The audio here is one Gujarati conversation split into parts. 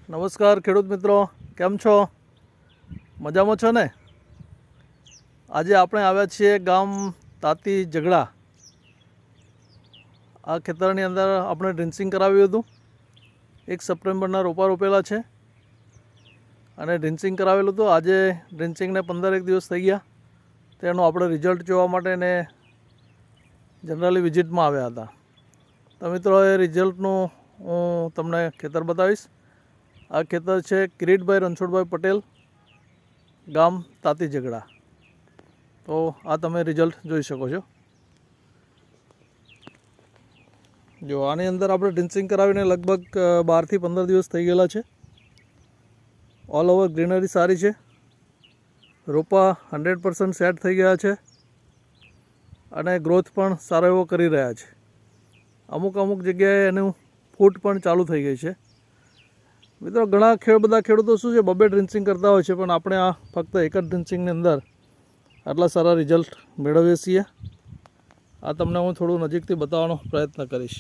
નમસ્કાર ખેડૂત મિત્રો, કેમ છો? મજામાં છો ને? આજે આપણે આવ્યા છીએ ગામ તાતી ઝઘડા. આ ખેતરની અંદર આપણે ડ્રિન્ચિંગ કરાવ્યું હતું. 1 સપ્ટેમ્બરના રોપા રોપેલા છે અને ડ્રિન્ચિંગ કરાવેલું હતું. આજે ડ્રિન્ચિંગને 15 દિવસ થઈ ગયા. તેનું આપણે રિઝલ્ટ જોવા માટે ને જનરલી વિઝિટમાં આવ્યા હતા. તો મિત્રો, એ રિઝલ્ટનું હું તમને ખેતર બતાવીશ. આ ખેતર છે કિરીટભાઈ રણછોડભાઈ પટેલ, ગામ તાતી ઝઘડા. તો આ તમે રિઝલ્ટ જોઈ શકો છો. જો આની અંદર આપણે ડ્રિન્ચિંગ કરાવીને લગભગ 12 થી 15 દિવસ થઈ ગયેલા છે. ઓલ ઓવર ગ્રીનરી સારી છે. રોપા 100% સેટ થઈ ગયા છે અને ગ્રોથ પણ સારો એવો કરી રહ્યા છે. અમુક જગ્યાએ એનું ફૂટ પણ ચાલુ થઈ ગઈ છે. મિત્રો, બધા ખેડૂતો શું છે, 2 ડ્રિન્ચિંગ કરતા હોય છે, પણ આપણે આ ફક્ત એક જ ડ્રિન્ચિંગની અંદર આટલા સારા રિઝલ્ટ મેળવીએ છીએ. આ તમને હું થોડું નજીકથી બતાવવાનો પ્રયત્ન કરીશ.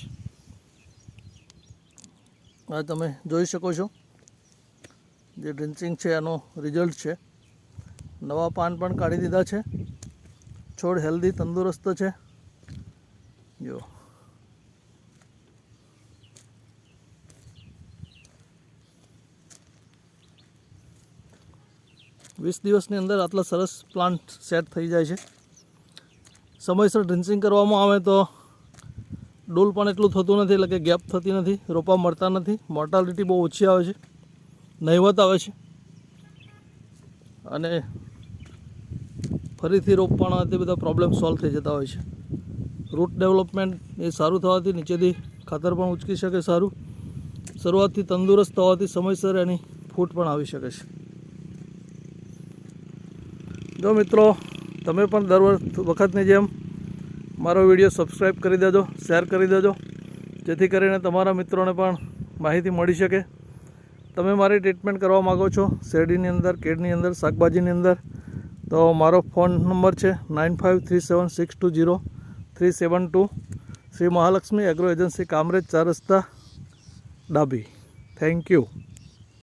આ તમે જોઈ શકો છો જે ડ્રિન્ચિંગ છે એનો રિઝલ્ટ છે. નવા પાન પણ કાઢી દીધા છે. છોડ હેલ્ધી તંદુરસ્ત છે. જો 20 દિવસની અંદર આટલા સરસ પ્લાન્ટ સેટ થઈ જાય છે. સમયસર ડ્રિન્ચિંગ કરવામાં આવે તો ડોલ પણ એટલું થતું નથી, એટલે કે ગેપ થતી નથી, રોપા મળતા નથી, મોર્ટાલિટી બહુ ઓછી આવે છે, નહિવત આવે છે અને ફરીથી રોપવાના તે બધા પ્રોબ્લેમ સોલ્વ થઈ જતા હોય છે. રૂટ ડેવલપમેન્ટ એ સારું થવાથી નીચેથી ખાતર પણ ઉચકી શકે સારું. શરૂઆતથી તંદુરસ્ત થવાથી સમયસર એની ફૂટ પણ આવી શકે છે. જો મિત્રો, તમે પણ દર વખતની જેમ મારો વિડીયો સબસ્ક્રાઈબ કરી દેજો, શેર કરી દેજો, જેથી કરીને તમારા મિત્રોને પણ માહિતી મળી શકે. તમે મારી ટ્રીટમેન્ટ કરવા માગો છો શેરડીની અંદર, કેળની અંદર, શાકભાજીની અંદર, તો મારો ફોન નંબર છે 9537620372. શ્રી મહાલક્ષ્મી એગ્રો એજન્સી, કામરેજ 4 રસ્તા, ડાભી. Thank you.